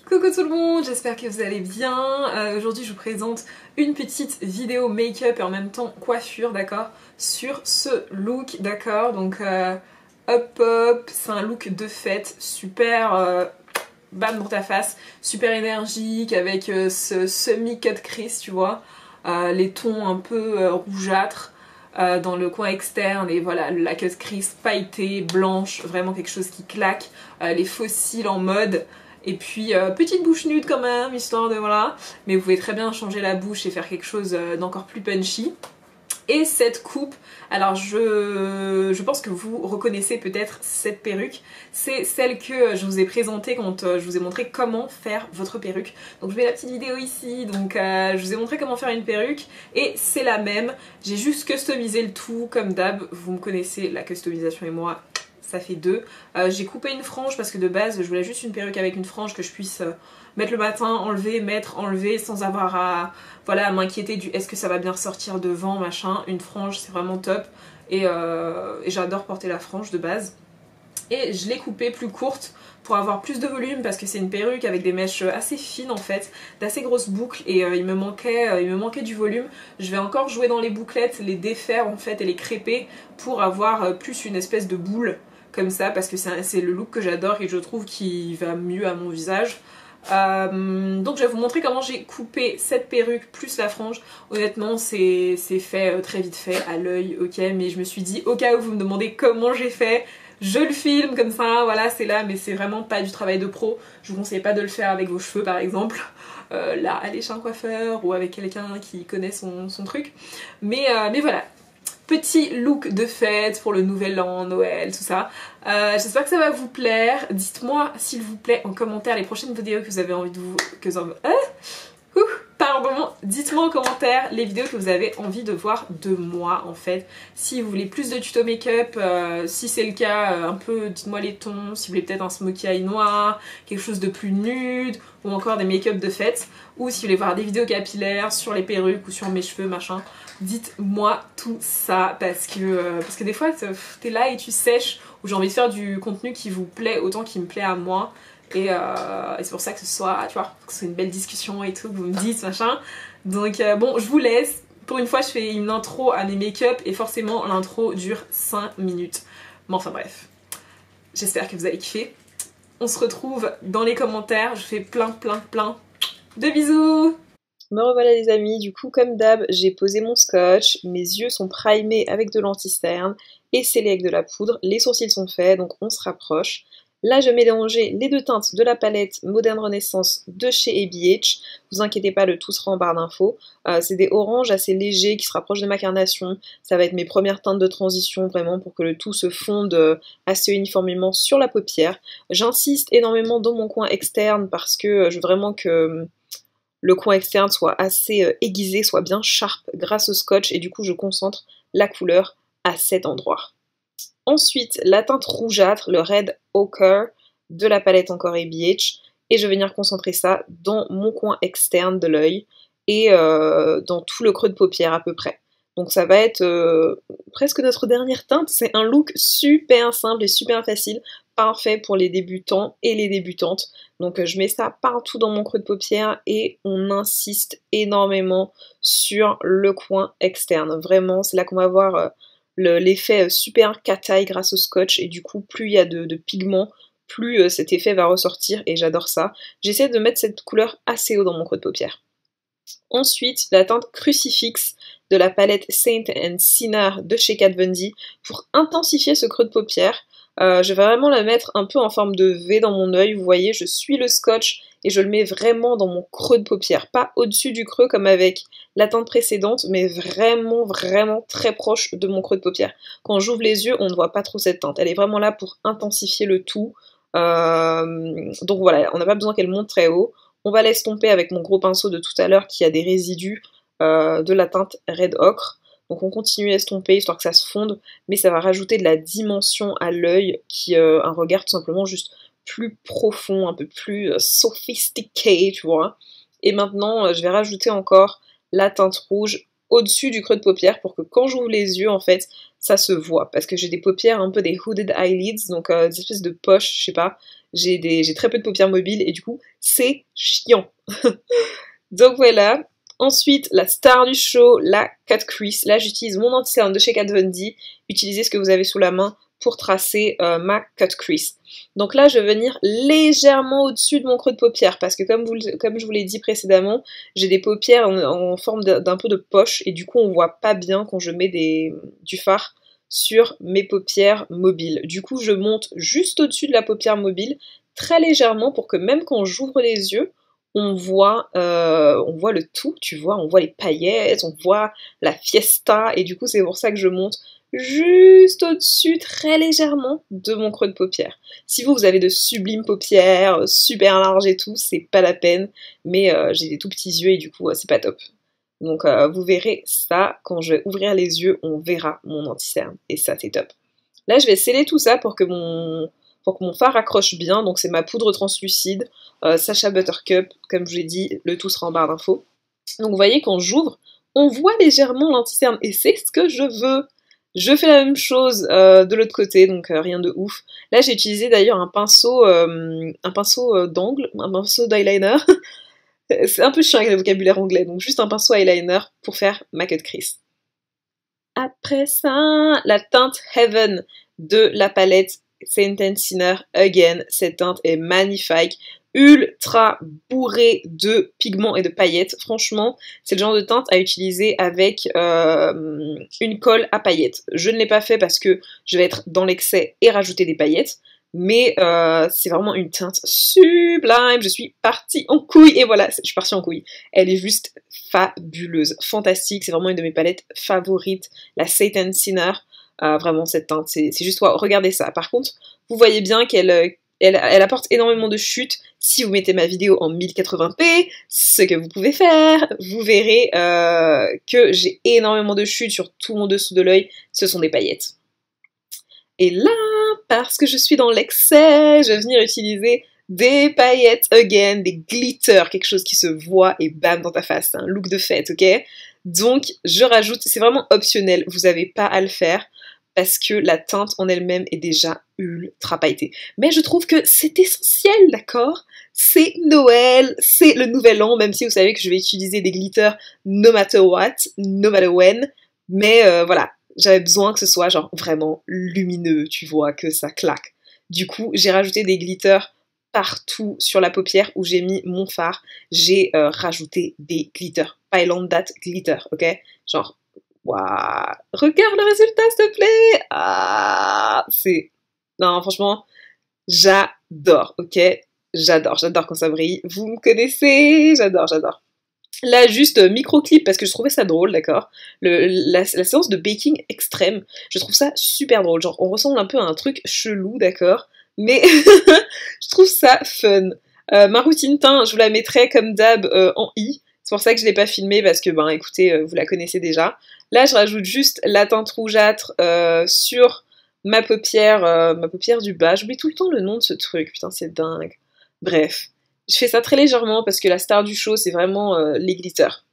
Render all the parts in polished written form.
Coucou tout le monde, j'espère que vous allez bien. Aujourd'hui je vous présente une petite vidéo make-up et en même temps coiffure, d'accord, sur ce look, d'accord. Donc hop, c'est un look de fête, super bam dans ta face, super énergique avec ce semi-cut crease, tu vois, les tons un peu rougeâtres. Dans le coin externe et voilà la cut crease pailletée, blanche, vraiment quelque chose qui claque, les faux cils en mode. Et puis petite bouche nude quand même, histoire de voilà. Mais vous pouvez très bien changer la bouche et faire quelque chose d'encore plus punchy. Et cette coupe, alors je pense que vous reconnaissez peut-être cette perruque. C'est celle que je vous ai présentée quand je vous ai montré comment faire votre perruque. Donc je mets la petite vidéo ici, donc je vous ai montré comment faire une perruque. Et c'est la même, j'ai juste customisé le tout comme d'hab. Vous me connaissez, la customisation et moi, ça fait deux. J'ai coupé une frange parce que de base je voulais juste une perruque avec une frange que je puisse mettre le matin, enlever, mettre, enlever sans avoir à voilà, m'inquiéter du est-ce que ça va bien ressortir devant, machin. Une frange c'est vraiment top et j'adore porter la frange de base. Et je l'ai coupée plus courte pour avoir plus de volume parce que c'est une perruque avec des mèches assez fines en fait, d'assez grosses boucles et il me manquait du volume. Je vais encore jouer dans les bouclettes, les défaire en fait et les crêper pour avoir plus une espèce de boule comme ça parce que c'est le look que j'adore et je trouve qu'il va mieux à mon visage. Donc je vais vous montrer comment j'ai coupé cette perruque plus la frange. Honnêtement c'est fait très vite fait à l'œil, ok, mais je me suis dit au cas où vous me demandez comment j'ai fait, je le filme comme ça, voilà c'est là, mais c'est vraiment pas du travail de pro. Je vous conseille pas de le faire avec vos cheveux par exemple, là aller chez un coiffeur ou avec quelqu'un qui connaît son truc, mais voilà. Petit look de fête pour le nouvel an, Noël, tout ça. J'espère que ça va vous plaire. Dites-moi s'il vous plaît en commentaire les prochaines vidéos que vous avez envie de vous... Pardon, dites-moi en commentaire les vidéos que vous avez envie de voir de moi en fait. Si vous voulez plus de tuto make-up, si c'est le cas, un peu dites-moi les tons, si vous voulez peut-être un smokey eye noir, quelque chose de plus nude, ou encore des make-up de fête, ou si vous voulez voir des vidéos capillaires sur les perruques ou sur mes cheveux, machin. Dites-moi tout ça parce que des fois t'es là et tu sèches, ou j'ai envie de faire du contenu qui vous plaît autant qu'il me plaît à moi. Et c'est pour ça que ce soit, tu vois, que ce soit une belle discussion et tout, que vous me dites, machin. Donc bon, je vous laisse. Pour une fois, je fais une intro à mes make-up et forcément, l'intro dure 5 minutes. Mais enfin bref, j'espère que vous allez kiffer. On se retrouve dans les commentaires. Je fais plein de bisous. Me revoilà les amis, du coup comme d'hab, j'ai posé mon scotch, mes yeux sont primés avec de l'anti-cerne et scellés avec de la poudre, les sourcils sont faits, donc on se rapproche. Là, je vais mélanger les deux teintes de la palette Modern Renaissance de chez ABH. Vous inquiétez pas, le tout sera en barre d'infos. C'est des oranges assez légers qui se rapprochent de ma carnation. Ça va être mes premières teintes de transition, vraiment, pour que le tout se fonde assez uniformément sur la paupière. J'insiste énormément dans mon coin externe parce que je veux vraiment que le coin externe soit assez aiguisé, soit bien sharp grâce au scotch. Et du coup, je concentre la couleur à cet endroit. Ensuite, la teinte rougeâtre, le Red Ochre de la palette encore ABH, et je vais venir concentrer ça dans mon coin externe de l'œil et dans tout le creux de paupière à peu près. Donc ça va être presque notre dernière teinte, c'est un look super simple et super facile, parfait pour les débutants et les débutantes. Donc je mets ça partout dans mon creux de paupière et on insiste énormément sur le coin externe. Vraiment, c'est là qu'on va voir... l'effet super cat-eye grâce au scotch et du coup plus il y a de pigments, plus cet effet va ressortir et j'adore ça. J'essaie de mettre cette couleur assez haut dans mon creux de paupière. Ensuite, la teinte Crucifix de la palette Saint and Sinner de chez Kat Von D pour intensifier ce creux de paupière. Je vais vraiment la mettre un peu en forme de V dans mon œil, vous voyez, je suis le scotch et je le mets vraiment dans mon creux de paupière, pas au-dessus du creux comme avec la teinte précédente, mais vraiment très proche de mon creux de paupière. Quand j'ouvre les yeux, on ne voit pas trop cette teinte, elle est vraiment là pour intensifier le tout, donc voilà, on n'a pas besoin qu'elle monte très haut. On va l'estomper avec mon gros pinceau de tout à l'heure qui a des résidus de la teinte Red Ochre. Donc on continue à estomper histoire que ça se fonde, mais ça va rajouter de la dimension à l'œil, qui un regard tout simplement juste plus profond, un peu plus sophistiqué, tu vois. Et maintenant, je vais rajouter encore la teinte rouge au-dessus du creux de paupière pour que quand j'ouvre les yeux, en fait, ça se voit, parce que j'ai des paupières un peu des hooded eyelids, donc des espèces de poches, je sais pas, j'ai très peu de paupières mobiles, et du coup, c'est chiant. Donc voilà. Ensuite, la star du show, la cut crease. Là, j'utilise mon anti-cerne de chez Kat Von D. Utilisez ce que vous avez sous la main pour tracer ma cut crease. Donc là, je vais venir légèrement au-dessus de mon creux de paupière parce que comme je vous l'ai dit précédemment, j'ai des paupières en forme d'un peu de poche et du coup, on voit pas bien quand je mets du fard sur mes paupières mobiles. Du coup, je monte juste au-dessus de la paupière mobile très légèrement pour que même quand j'ouvre les yeux, on voit le tout, tu vois, on voit les paillettes, on voit la fiesta, et du coup c'est pour ça que je monte juste au-dessus, très légèrement, de mon creux de paupière. Si vous avez de sublimes paupières, super larges et tout, c'est pas la peine, mais j'ai des tout petits yeux et du coup c'est pas top. Donc vous verrez ça, quand je vais ouvrir les yeux, on verra mon anti-cerne, et ça c'est top. Là je vais sceller tout ça pour que mon fard accroche bien, donc c'est ma poudre translucide, Sacha Buttercup, comme je vous l'ai dit, le tout sera en barre d'infos. Donc vous voyez, quand j'ouvre, on voit légèrement l'anti-cerne, et c'est ce que je veux. Je fais la même chose de l'autre côté, donc rien de ouf. Là j'ai utilisé d'ailleurs un pinceau d'angle, un pinceau d'eyeliner. C'est un peu chiant avec le vocabulaire anglais, donc juste un pinceau eyeliner pour faire ma cut crease. Après ça, la teinte Heaven de la palette Saint Sinner Again. Cette teinte est magnifique, ultra bourrée de pigments et de paillettes. Franchement, c'est le genre de teinte à utiliser avec une colle à paillettes. Je ne l'ai pas fait parce que je vais être dans l'excès et rajouter des paillettes. Mais c'est vraiment une teinte sublime. Je suis partie en couille. Et voilà, je suis partie en couille. Elle est juste fabuleuse, fantastique. C'est vraiment une de mes palettes favorites. La Saint Sinner. Vraiment, cette teinte, c'est juste wow. Regardez ça. Par contre, vous voyez bien qu'elle apporte énormément de chute. Si vous mettez ma vidéo en 1080p, ce que vous pouvez faire, vous verrez que j'ai énormément de chute sur tout mon dessous de l'œil. Ce sont des paillettes. Et là, parce que je suis dans l'excès, je vais venir utiliser des paillettes again, des glitters, quelque chose qui se voit et bam dans ta face, c'est un look de fête, ok? Donc je rajoute, c'est vraiment optionnel, vous n'avez pas à le faire parce que la teinte en elle-même est déjà ultra pailletée. Mais je trouve que c'est essentiel, d'accord? C'est Noël, c'est le nouvel an, même si vous savez que je vais utiliser des glitters no matter what, no matter when, mais voilà. J'avais besoin que ce soit genre vraiment lumineux, tu vois, que ça claque. Du coup, j'ai rajouté des glitters partout sur la paupière où j'ai mis mon fard. J'ai rajouté des glitters. Pile that glitter, ok? Genre, waouh! Regarde le résultat, s'il te plaît! Ah! Non, franchement, j'adore, ok? J'adore quand ça brille. Vous me connaissez, j'adore. Là, juste micro-clip parce que je trouvais ça drôle, d'accord. La séance de baking extrême, je trouve ça super drôle. Genre, on ressemble un peu à un truc chelou, d'accord. Mais je trouve ça fun. Ma routine teint, je vous la mettrai comme d'hab en i. C'est pour ça que je l'ai pas filmée parce que, ben, écoutez, vous la connaissez déjà. Là, je rajoute juste la teinte rougeâtre sur ma paupière du bas. J'oublie tout le temps le nom de ce truc, putain, c'est dingue. Bref. Je fais ça très légèrement parce que la star du show, c'est vraiment les glitters.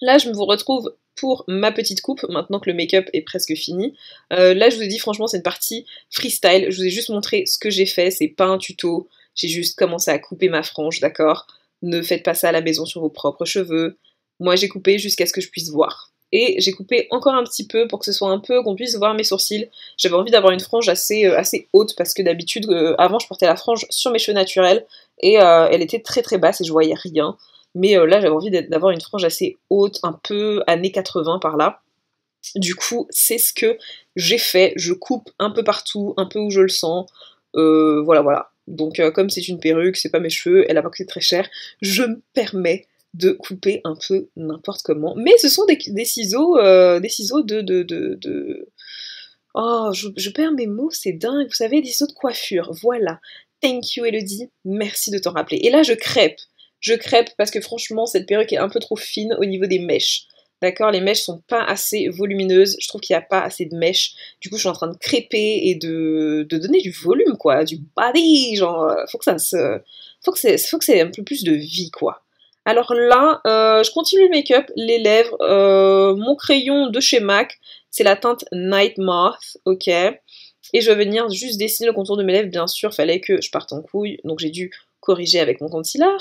Là, je vous retrouve pour ma petite coupe, maintenant que le make-up est presque fini. Là, je vous ai dit, franchement, c'est une partie freestyle. Je vous ai juste montré ce que j'ai fait, c'est pas un tuto. J'ai juste commencé à couper ma frange, d'accord? Ne faites pas ça à la maison sur vos propres cheveux. Moi, j'ai coupé jusqu'à ce que je puisse voir. Et j'ai coupé encore un petit peu pour que ce soit un peu, qu'on puisse voir mes sourcils. J'avais envie d'avoir une frange assez haute parce que d'habitude, avant, je portais la frange sur mes cheveux naturels et elle était très très basse et je voyais rien. Mais là, j'avais envie d'avoir une frange assez haute, un peu années 80 par là. Du coup, c'est ce que j'ai fait. Je coupe un peu partout, un peu où je le sens. Voilà. Donc, comme c'est une perruque, c'est pas mes cheveux, elle a pas coûté très cher, je me permets de couper un peu n'importe comment. Mais ce sont des ciseaux, Oh, je perds mes mots, c'est dingue. Vous savez, des ciseaux de coiffure, voilà. Thank you Elodie, merci de t'en rappeler. Et là, je crêpe parce que franchement, cette perruque est un peu trop fine au niveau des mèches. D'accord, les mèches sont pas assez volumineuses, je trouve qu'il n'y a pas assez de mèches. Du coup, je suis en train de crêper et de donner du volume, quoi, du body, genre, faut que c'est un peu plus de vie, quoi. Alors là, je continue le make-up, les lèvres, mon crayon de chez MAC, C'est la teinte Night Moth, ok. Et je vais venir juste dessiner le contour de mes lèvres, bien sûr, fallait que je parte en couille, donc j'ai dû corriger avec mon concealer.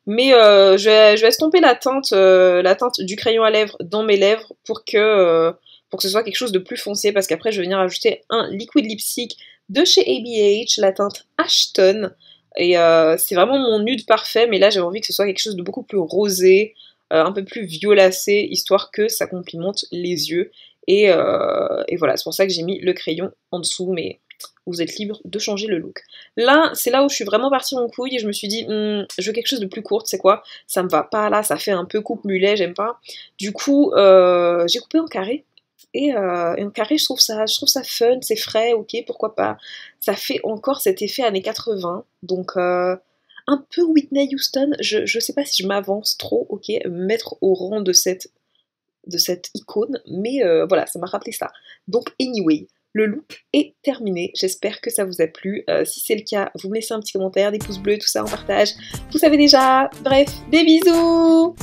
Mais je vais estomper la teinte du crayon à lèvres dans mes lèvres pour que ce soit quelque chose de plus foncé, parce qu'après je vais venir ajouter un liquid lipstick de chez ABH, la teinte Ashton. Et c'est vraiment mon nude parfait, mais là j'avais envie que ce soit quelque chose de beaucoup plus rosé, un peu plus violacé, histoire que ça complimente les yeux. Et voilà, c'est pour ça que j'ai mis le crayon en dessous, mais vous êtes libre de changer le look. Là, c'est là où je suis vraiment partie en couille et je me suis dit, je veux quelque chose de plus court, c'est quoi? Ça me va pas là, ça fait un peu coupe mulet, j'aime pas. Du coup, j'ai coupé en carré. Et en carré, je trouve ça fun, c'est frais, ok, pourquoi pas. Ça fait encore cet effet années 80, donc un peu Whitney Houston, je sais pas si je m'avance trop, ok, mettre au rang de cette icône, mais voilà, ça m'a rappelé ça. Donc anyway, le look est terminé, j'espère que ça vous a plu. Si c'est le cas, vous me laissez un petit commentaire, des pouces bleus, tout ça en partage, vous savez déjà. Bref, des bisous!